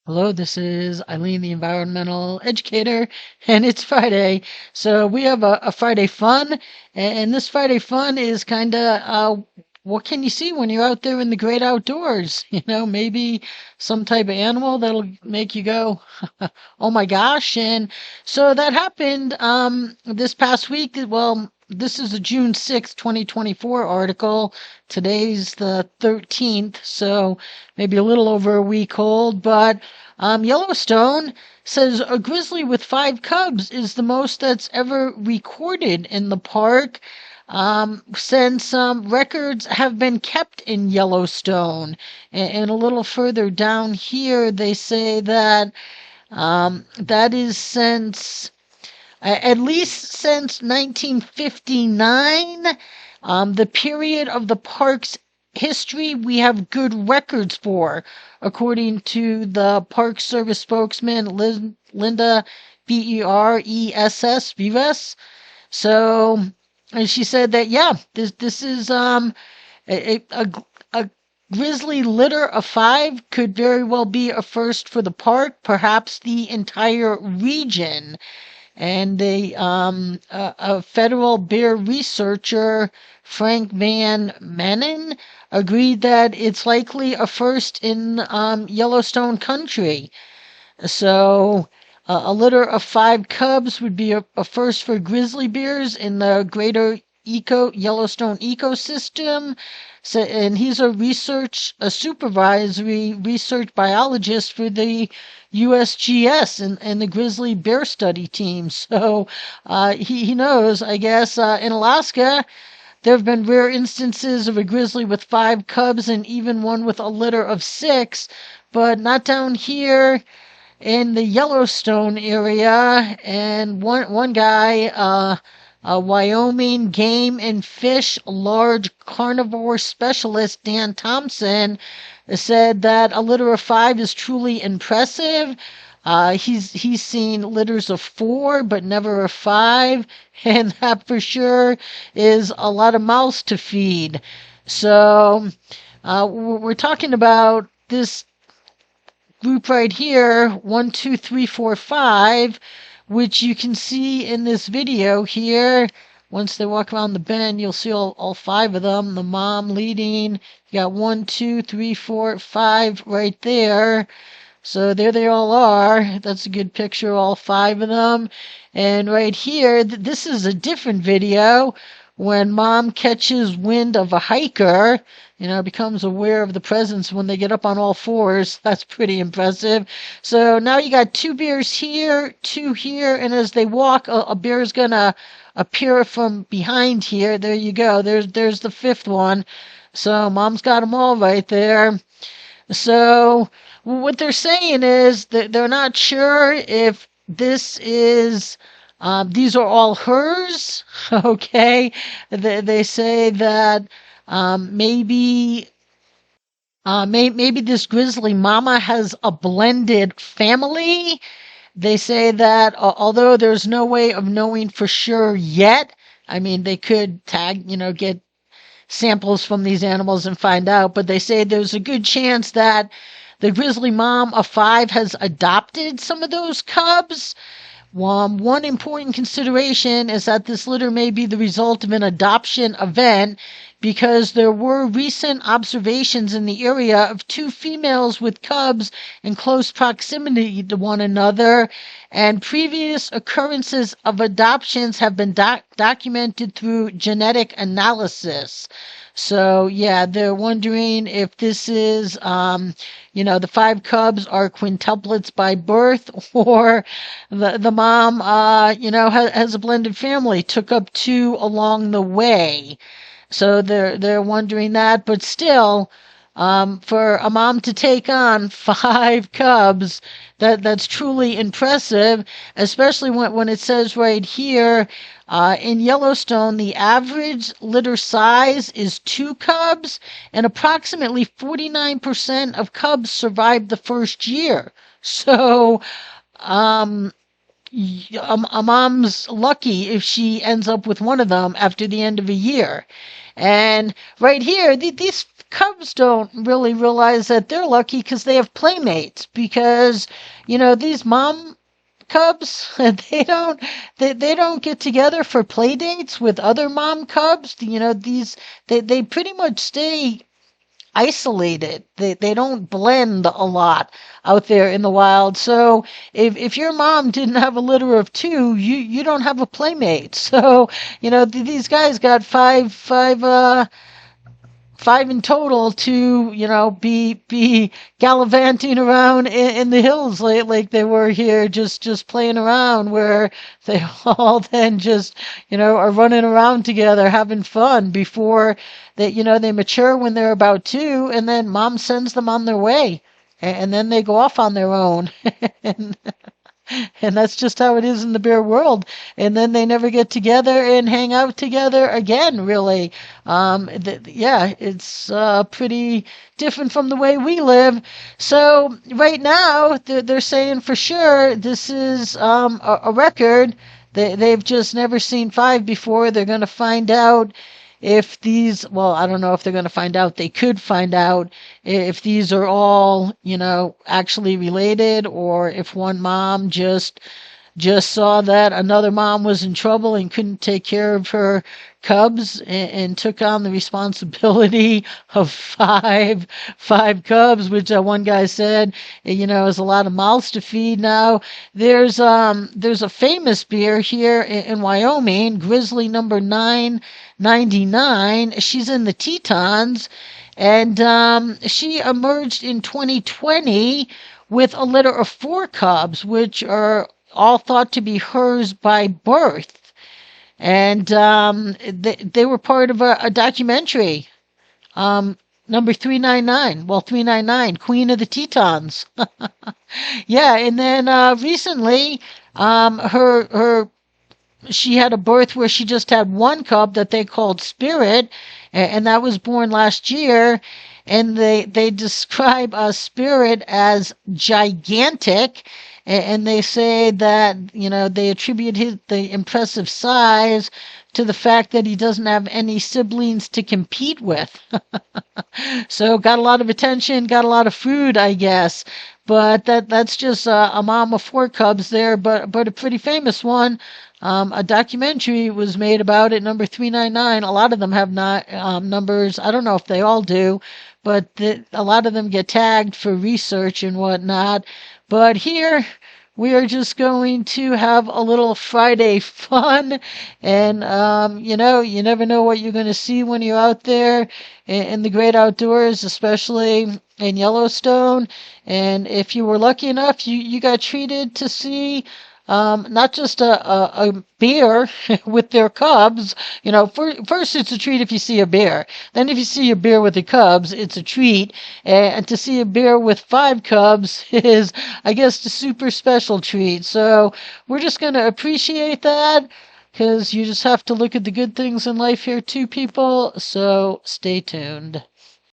Hello, this is Eileen, the environmental educator, and it's Friday. So we have a Friday fun, and this Friday fun is kind of what can you see when you're out there in the great outdoors? Maybe some type of animal that'll make you go, oh my gosh. And so that happened this past week. Well, this is a June 6th, 2024 article. Today's the 13th, so maybe a little over a week old, but Yellowstone says a grizzly with 5 cubs is the most that's ever recorded in the park, since records have been kept in Yellowstone. And a little further down here, they say that that is since at least since 1959, the period of the park's history we have good records for, according to the Park Service spokesman Linda Bers. So, and she said that yeah, this is a grizzly litter of 5 could very well be a first for the park, perhaps the entire region. And a federal bear researcher, Frank Van Manen, agreed that it's likely a first in Yellowstone country. So a litter of 5 cubs would be a first for grizzly bears in the greater Yellowstone ecosystem. So, and he's a supervisory research biologist for the USGS and the grizzly bear study team. So he knows, I guess, in Alaska, there have been rare instances of a grizzly with 5 cubs and even one with a litter of 6, but not down here in the Yellowstone area. And one guy, a Wyoming game and fish large carnivore specialist, Dan Thompson, said that a litter of 5 is truly impressive. He's seen litters of 4, but never of 5, and that for sure is a lot of mouths to feed. So we're talking about this group right here, 1, 2, 3, 4, 5, which you can see in this video here. Once they walk around the bend, you'll see all 5 of them. The mom leading. You got 1, 2, 3, 4, 5 right there. So there they all are. That's a good picture, all 5 of them. And right here, this is a different video when mom catches wind of a hiker, becomes aware of the presence when they get up on all 4s. That's pretty impressive. So now you got 2 bears here, 2 here, and as they walk, a bear is gonna appear from behind here. There you go. There's the 5th one. So mom's got them all right there. So what they're saying is that they're not sure if this is these are all hers. Okay, they say that maybe maybe this grizzly mama has a blended family. They say that although there's no way of knowing for sure yet, I mean they could get samples from these animals and find out, but they say there's a good chance that the grizzly mom of 5 has adopted some of those cubs. One important consideration is that this litter may be the result of an adoption event, because there were recent observations in the area of 2 females with cubs in close proximity to one another, and previous occurrences of adoptions have been documented through genetic analysis. So yeah, they're wondering if this is, the 5 cubs are quintuplets by birth, or the mom, has a blended family, took up 2 along the way. So they're wondering that, but still, for a mom to take on 5 cubs, that's truly impressive, especially when it says right here, in Yellowstone, the average litter size is 2 cubs, and approximately 49% of cubs survived the first year. So, a mom's lucky if she ends up with one of them after the end of a year. And right here, these cubs don't really realize that they're lucky because they have playmates. Because, these mom cubs, they don't get together for play dates with other mom cubs. They pretty much stay isolated. They don't blend a lot out there in the wild. So if your mom didn't have a litter of two, you don't have a playmate. So these guys got five in total to be gallivanting around in the hills like they were here, just playing around, where they all then just are running around together having fun before they mature when they're about two, and then mom sends them on their way, and then they go off on their own. and and that's just how it is in the bear world. And then they never get together and hang out together again, really. Yeah, it's pretty different from the way we live. So right now, they're saying for sure this is a record. They've just never seen five before. They're going to find out if these, well, I don't know if they're going to find out. They could find out if these are all, actually related, or if one mom just saw that another mom was in trouble and couldn't take care of her cubs, and took on the responsibility of five cubs, which one guy said, is a lot of mouths to feed. Now there's a famous bear here in Wyoming, Grizzly number 999. She's in the Tetons, and she emerged in 2020 with a litter of four cubs, which are all thought to be hers by birth. And they were part of a documentary, number 399. Well, 399, Queen of the Tetons. Yeah, and then recently, her she had a birth where she just had one cub that they called Spirit, and that was born last year. And they describe Spirit as gigantic, and they say that they attribute the impressive size to the fact that he doesn't have any siblings to compete with. So got a lot of attention, got a lot of food, I guess. But that's just a mom of four cubs there, but a pretty famous one. A documentary was made about it, number 399. A lot of them have not numbers. I don't know if they all do, but a lot of them get tagged for research and whatnot. But here, we are just going to have a little Friday fun. And, you never know what you're going to see when you're out there in the great outdoors, especially in Yellowstone. And if you were lucky enough, you got treated to see not just a bear with their cubs. First it's a treat if you see a bear. Then if you see a bear with the cubs, it's a treat. And to see a bear with five cubs is, I guess, the super special treat. So we're just going to appreciate that, because you just have to look at the good things in life here too, people. So stay tuned.